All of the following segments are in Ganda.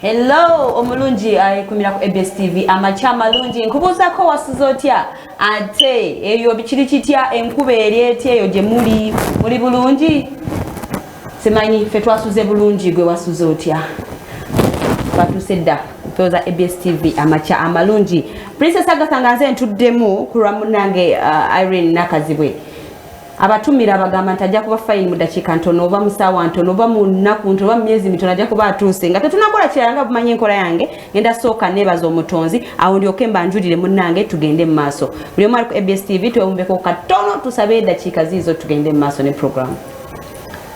Hello, omulungi kumira ku ABS TV amacha malungi nkubuza ko wasuzotya ate eyo bikiri kitya enkube eryete eyo je muri bulungi semanyi fe twasuze bulungi gwe wasuzotya batusedda kutoza ABS TV amacha amalungi Princess Agatha nganze ntuddemu kuramunange Irene Nakazibwe abatumira abagamba ntajja kuba fine mu dakika ntono oba musawa ntono oba mu nnaku ntono oba myezi mitono ajja kuba atuuse nga tetunakola kiranga bumanye enkola yange ngenda sooka nebaza omutonzi awo ndyoke mbanjulire munnange tugende mu maaso buli omu ali ku ABS TV twewumbeko katono tusabe eddakiika ziizo tugende mu maaso ne program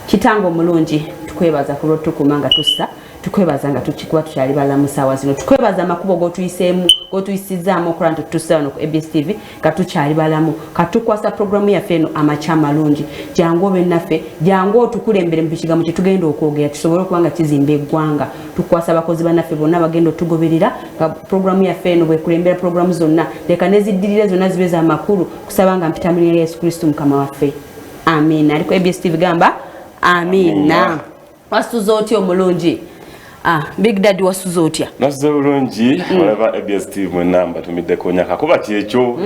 kitango omulungi tukwebaza ku lw'otukuma nga tussa tukwebaza nga tukikuba tukyali balamu ssaawa zino tukwebaza amakubo g'otuyiseemu g'otuyisizaamu okola nti tutussa wano ku ABS TV nga tukyali balamu katukwasa programu yaffe eno amacha amalungi jangu obe naffe jangu otukulembere mu kigambo kye tugenda okwogera tusobole okuba nga kizimba eggwanga tukwasa abakozi bannaffe bonna bagenda otugoberera nga programu yaffe eno bwekulembera programu zonna leka neziddirire zonna zibe za makulu kusaba nga mpita mu linnya lya Yesu Kristo mukama waffe amin ali ku ABS TV gamba amina wasuza otya omulungi Big Daddy wasuza otya nasuza bulungi olaba ABS TV mu namba tumidde konyaka kuba kyekyo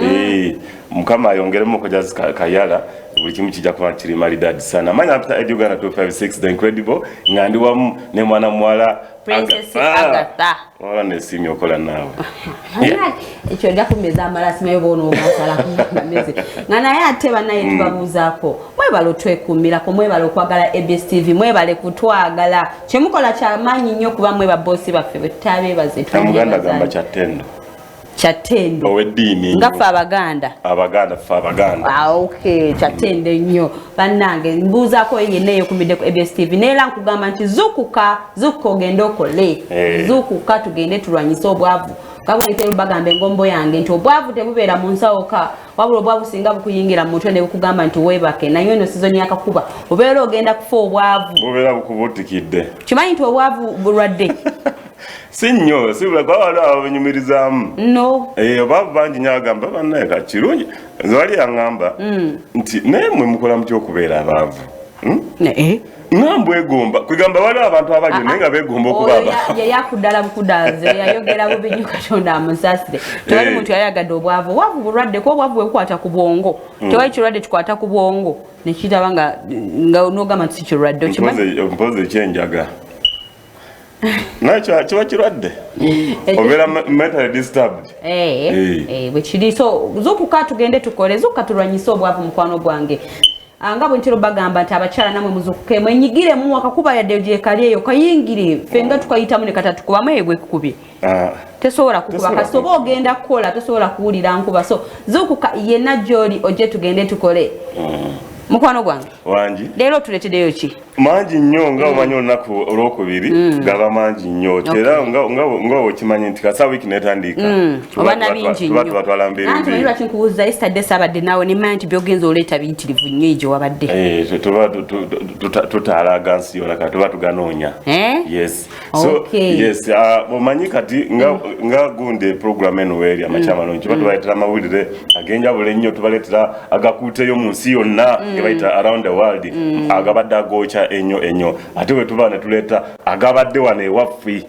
mukama ayongeremu okujazi kayala buli kimu kijja kuba kiri malidadi sana manya after Uganda 256 the incredible ngandi wamu ne mwana mwala Princess Agatha wala nesimi okola nawe ekyo nja kumeza amalasi mayo bono ogasala kumeze ngana yate banaye tubabuzaako mwebale twekumirako mwebale okwagala ABS TV mwebale kutwagala kyemukola kyamanyi nnyo kuba mweba bossi baffe betabebaze Muganda gamba kyatendo Chatendo owedini ngafa abaganda fa abaganda okay chatende nnyo bannange mbuzaako yenneyo kumidde ku ABS TV neera nkugamba nti zukuka ogende okole zukuka tugende tulwanyise obwavu kabonekera bagamba engombo yange nti obwavu tebubeera mu nsawoka wabula obwavu singa bukuyingira mu mutwe ne bukugamba nti weebake nayo eno sizoni yakakuba obeera ogenda kufa obwavu bubeera bukubutikidde kimanyi nti obwavu bulwadde Sinyo, sibula kwa wala abanyumirizamu. No. Babu bangi nyagamba bannaye ka kirungi. Zwali yangamba nti nemwe mukola mutyo okubeera abavu. Ngambwe egomba kwigamba wala abantu abaje nenga begomba okubaba. Yakudala bukudaze yayogera bubinyu katonda amusasire. Tewali muntu yayagadde obwavu. Wavu bulwadde ko obwavu bwekwata ku bwongo. Tewali kirwadde kikwata ku bwongo. Nekitaba nga nogama nti kirwadde okimanyi. Mpoze kyenjaga. Nacho chiwa kirwadde obera mentally disturbed bwe kiri so zukuka tugende tukole zukuka tulwanyise obwavu mukwano gwange ngabo ntiro bagamba nti abakyala namwe muzukuke mwenyigire mu akakuba yadde gye kali eyo kayingire fenga tukayitamu ne katatu kuba mwebwe kukubye tesobola kukuba kasobo ogenda kukola tesobola kuwulira nkuba so zukuka yenna gyoli oje tugende tukole mukwano gwange wangi leero tuletedeyo ki mangi nnyo nga omanyi olunaku olwokubiri gaba mangi nnyo era nga okimanyi nti kasa wiiki netandika obana bingi tuba tubatwala mbiri anti manyi lwaki nkubuuza yesterday sabadde naawe ne manyi nti byogenza oleeta biyitirivu nnyo egyo wabadde tuba tutaalaga nsi yona kati tuba tuganoonya yes so yes omanyi kati nga gunde program eno weeri amacha amalungi tuba tubaleetera amawulire agenjawulo ennyo tubaleetera agakuuteyo mu nsi yonna gebayita around the world agabadde agoocha ennyo ate bwe tuba ne tuleeta agabadde wano ewaffe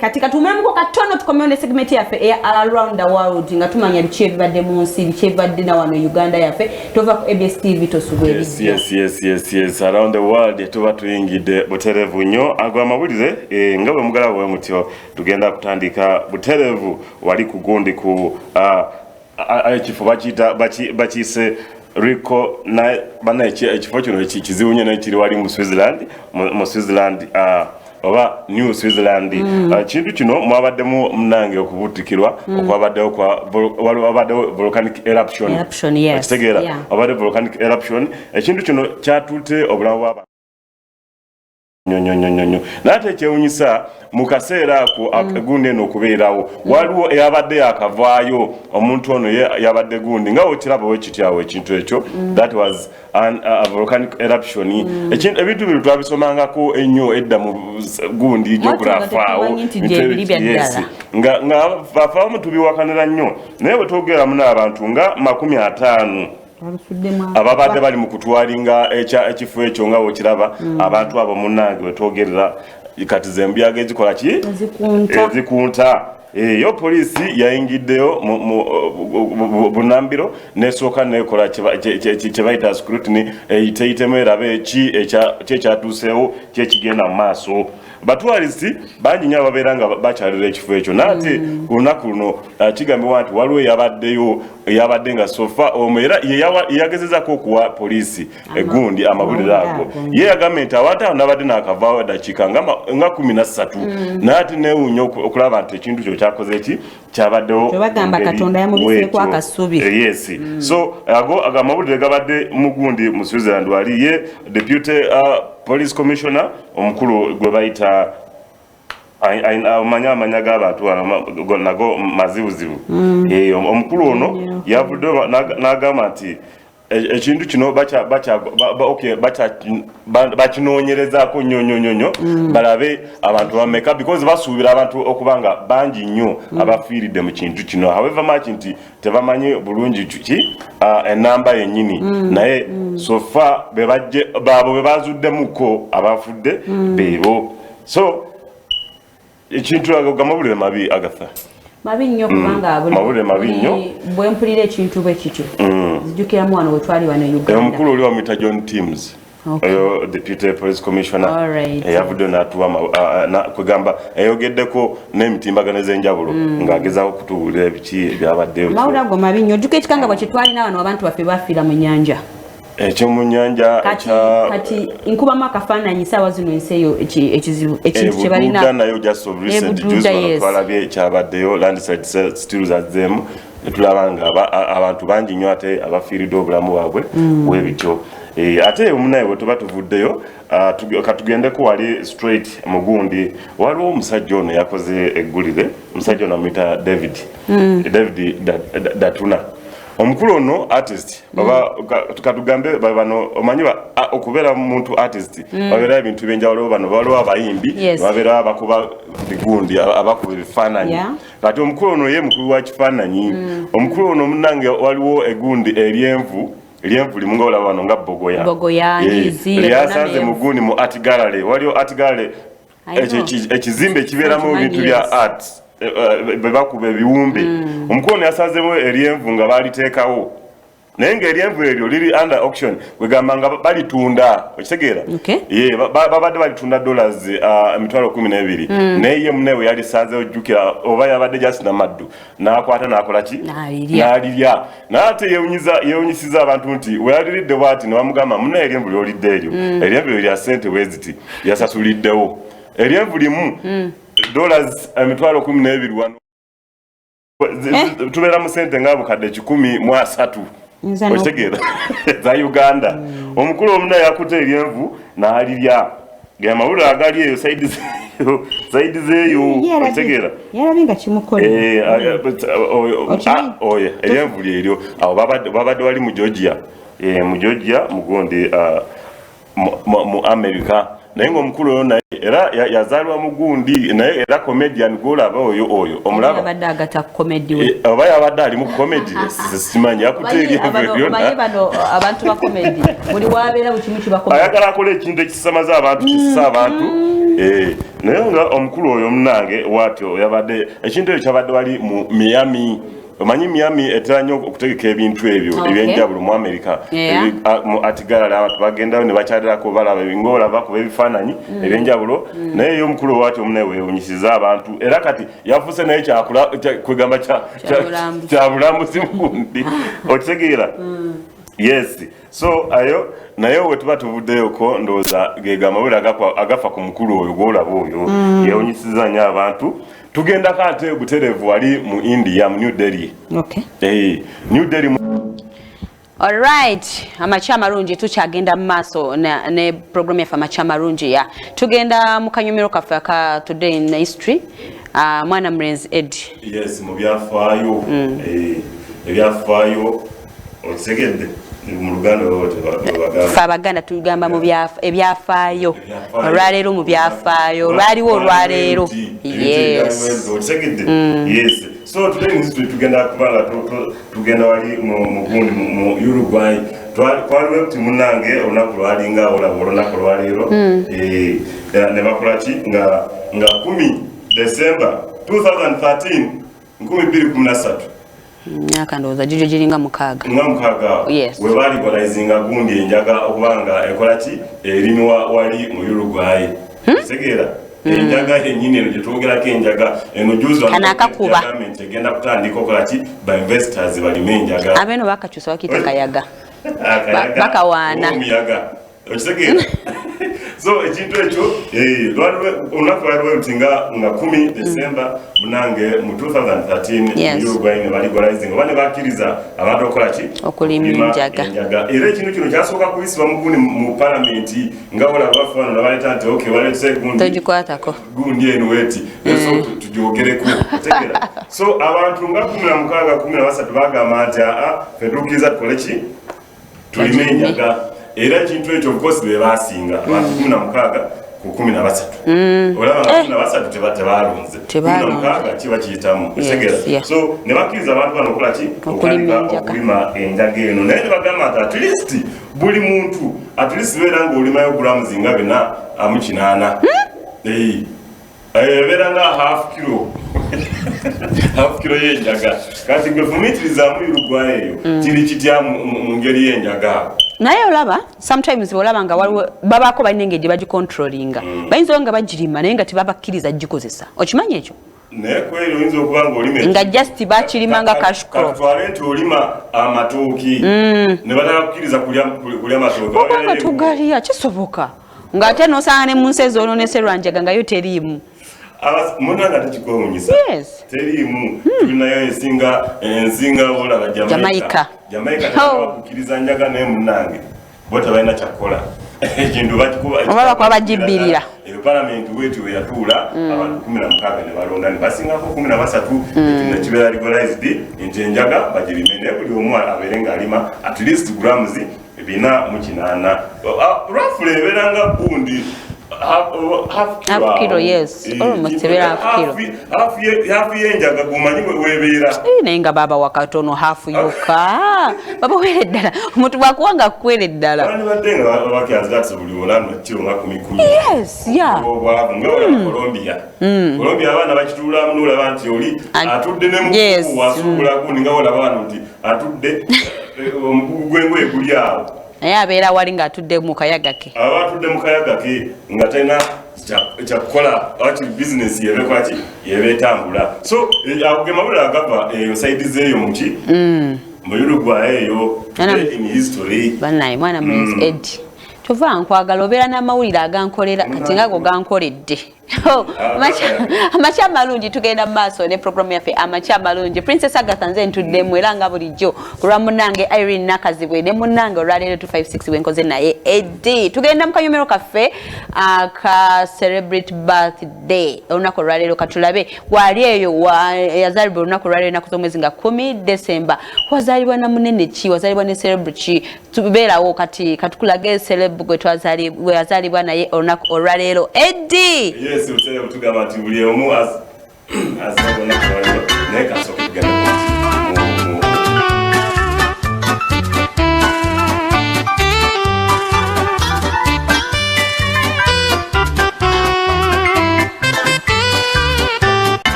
katika tumemko katono tukomone segment yaffe around the world nga tumanya biki ebibadde mu nsi biki ebibadde na wano Uganda yaffe tova ku ABS TV tosubwe yes around the world tuba tuyingidde buterevu nnyo agwa amawulire nga bwe mugala bwe mutyo tugenda kutandika buterevu wali kugundi ku ekifo bakiyise Rico na bana ekifo kino kizibu nnyo nekiri wali mu Switzerland oba New Switzerland kintu kino mwabaddemu munange okubutikirwa okwabaddewo waliwo volcanic eruption kitegeera wabadde volcanic eruption ekintu kino kyatutte obulamu bw'abantu nyonyo nate kyewunyisa mu kaseera ako gundi eno okubeerawo waliwo eyabadde yakavaayo omuntu ono yabadde gundi nga okiraba wekityawo ekintu ekyo that was a volcanic eruption ebintu bino twabisomangako ennyo edda mu gundi geografaawo nga bafaamu tubiwakanira nnyo naye bwe twogeramu n'abantu nga 50 ababadde bali mu kutwalinga ekifo ekyo nga okiraba abantu abo munnange bwe twogerera kati zembyaga ezikola ki zikunta yo polisi yayingiddeyo bunambiro nesooka nekola kyebayita scrutiny eyiteyitemu erabe ki ekyatuuseewo kyekigenda mu maaso batwalisi bangi nnyo ababeera nga bakyalira ekifo ekyo naate ku lunaku luno kigambibwa nti waliwo eyabadde nga sofa omwo era yeyagezezako okuwa polisi egundi amawulire ago ye yagambye nti abantu awo nabadde nakavaawo dakiika nga 13 naate newuunya okulaba nti ekintu kyo kyakoze eki kyabaddewo bagamba Katonda yamubiseeko akasubi yes so ago amawulire gabadde mugundi mu Switzerland wali ye deputy police commissioner omukulu gwe bayita amanya g'abantu nago mazibuzibu omukulu ono yavuddeyo n'agamba nti ekintu kino bakinoonyerezaako nnyo balabe abantu bameka because basuubira abantu okuba nga bangi nnyo abafiiridde mu kintu kino however much nti tebamanyi bulungi ki enamba yennyini naye sofa baabo be bazuddemuko abafudde beebo so ekintu agamawulire mabi Agatha mabi nnyo kubanga bwe mpulira ekintu bwe kityo zijjukiramu wano we twali wano Uganda omukulu oli wamuyita John Timms oyo deputy police commissioner eyavudde n'atuwa kwegamba eyogeddeko n'emitimbagano ez'enjawulo ng'agezaako okutubuulira ebiki ebyabaddeyo mawulire ago mabi nnyo ojjuka ekikanga bwe kitwalina wano abantu baffe bafiira mu nnyanja ekyomu nnyanja kati nkubamu akafaananyi saawa zino ensi eyo ekintu kye balina nayo just of recent twalabye ekyabaddeyo landside still zazzeemu netulaba nga abantu bangi nnyo ate abafiiridde obulamu bwabwe bwebityo ate omunaye bwe tuba tuvuddeyo katugendeko wali straight mugundi waliwo omusajja ono yakoze eggulire omusajja ono amuyita David Datuna omukulu ono artist katugambe bano omanyi okubeera muntu artist babeera ebintu byenjawulo bano waliwo abayimbi babeera abakuba bigundi abakuba ebifaananyi kati omukulu ono ye mukulu wa kifaananyi omukulu ono munange waliwo egundi eryenvu limu nga olaba wano nga bogoya lyasanze mugundi mu art gallery waliwo art gallery ekizimbe ekibeeramu ebintu bya art bebakuba ebiwumbe omukulu ono yasanzemu eryenvu nga baliteekawo naye ng'eryenvu eryo liri under auction kwegamba nga balitunda okitegeera babadde balitunda $12,000 naye ye munewe yalisanzewo jjukira oba yabadde jasina maddu n'akwata n'akola ki n'alirya n'ate yeewunyisiza abantu nti weyaliridde bw'ati ne bamugamba munaye eryenvu lyolidde eryo eryenvu eryo lya ssente bwe ziti lyasasuliddewo eryenvu limu $12,000 wano tubeera mu ssente nga bukadde 130 okitegeera za Uganda omukulu omu naye yakuta eryenvu n'alirya amawulire agali eyo sayidi zeeyo okitegeera yalabye nga kimukola eryenvu lyeryo awo babadde wali mu Georgia mugundi mu America naye ng'omukulu oyo naye era yazaalibwa mugundi naye era comedian golaba oyo omulaba abadde agata comedy we oba yabadde ali mu comedy simanyi akuteeryemanyi bano abantu ba comedy buli wabeera buli kimu kiba comedy ayagala akola ekintu ekisamaza abantu kissa abantu naye nga omukulu oyo munange watyo yabadde ekintu ekyo kyabadde wali mu Miami omanyi Miami etera nnyo okutegeka ebintu ebyo ebyenjawulo mu America mu atigalala abantu bagendayo ne bakyadirako balaba ng'olaba kuba ebifaananyi ebyenjawulo naye yo omukulu waatyo omunaye weewunyisiza abantu era kati yafuuse naye kwegamba kyabulambuzi mugundi okitegeera yes so ayo naye we tuba tuvuddeyoko ndowooza gega amawulire agafa ku mukulu oyo gwolaba oyo yeewunyisiza nnyo abantu tugenda kate buterevu wali mu India mu New Delhi New Delhi Alright, amacha marungi tukyagenda mu maaso ne program yaffe amacha marungi tugenda mu kanyomero kaffe ka today in history mwana Mrenzi Ed yes mu byafaayo ebyafaayo otegedde mu Luganda Abaganda tugamba mu ebyafaayo olwaleero mu byafaayo olwaliwo olwaleero yes so today in history tugenda kubala tugenda wali mu Uruguay twaliwo kuti munange olunaku lwalinga olaba olunaku lwaleero ne bakola ki nga 10 December 2013 2013 myaka ndowooza gigyo giringa mukaaga we baligolizinga gundi enjaga okubanga ekola ki erimi wali mu Uruguay tegeera enjaga yennyini eno gyetwogerako enjaga eno juzigamenti egenda kutandika okola ki ba investors balime enjaga abeeno bakakyusa bakiyita kayaga bakawaana omuyaga okitegeera so ekintu ekyo olunaku lwaliwo luti nga 10 December munange mu 2013 Uruguay ne baligolizinga oba ne bakkiriza abantu okukola ki okulima enjaga era ekintu kino kyasooka kuyisibwa mugundi mu palamenti nga olaba bafano nabaleeta nti okay baletse togikwatako gundi eno weti so tugyogereko tegeera so abantu nga 16 13 bagamba nti fetukiriza tukole ki tulime enjaga era ekintu ekyo of course bebasinga abantu 16 ku 13 olaba nga 13 tebalonze 16 kiba kiyitamu tegeera so ne bakkiriza abantu bano okukola ki okulima enjaga eno naye ne bagamba nti at least buli muntu at least beera ng'olimayo grams nga 4 beera nga half kilo y'enjaga kati gwe fumiitirizaamu Uruguay eyo kiri kitya mu ngeri y'enjaga naye olaba sometimes olaba nga waliwo babaako balina engeri gye bagicontrolinga bayinza nga bagirima naye nga tebabakkiriza gikozesa okimanyi ekyo naye kweri oyinza okuba ng'olima nga just bakirima nga cash crop katutwale nti olima amatooki ne batala kukkiriza kulya matooki obanga tugaliya kisoboka ng'ate n'osanga ne mu nsi ezoonoonese lwanjaga nga yo teriimu munanga tekikowunyisa teriimu tulinayo ensinga olaba Jamaica bakukkiriza njaga naye munange bo tebalina kyakukola ekintu oba bakuba bagibbirira palamenti bwetyo weyatuula abantu 16 ne balonda ne basingako 13 ekino kibeera legalized nti enjaga bagirime naye buli omu abeere ng'alima at least grams 408 roughly ebeera nga gundi half kilo yes almost half yenjaga gumanyi webeera naye nga baba wakatono half yuka baba were ddala omuntu bwakuwanga kuwere ddala bani badde nga bakyaza buli olano kiro nga 10 yes yeah obwavu nga Colombia abaana bakituula mulaba nti oli atudde ne mu wasuula gundi nga olaba wano nti atudde omugugu gw'engoye guli awo naye abeera wali ng'atudde mu kayaga ke aba atudde mu kayaga ke nga talina kyakukola wati bizinesi yebekwaki yebeetambula so akugemawulira agava eyo saidize eyo muki mu Uruguay eyo in history bannaye mwana mulezi Eddie kyova nkwagala obeera n'amawulire agankolera kati nga go gankoledde amakya amalungi tugenda mu maaso ne programu yaffe amakya amalungi Princess Agatha nze ntuddemu era nga bulijjo kulwa munnange Irene Nakazibwe ne munnange olwaleero 256 wenkoze naye Eddie tugenda mu kanyomero kaffe ka celebrate birthday olunaku olwaleero katulabe wali eyo yazaalibwa olunaku olwaleero ennaku z'omwezi nga 10 December wazaalibwa na munene ki wazaalibwa ne celebrity ki tubeerawo kati katukulage celeb gwe yazaalibwa naye olunaku olwaleero Eddie yes utugamba nti buli omu azabona kwaliwo naye kasooka kugenda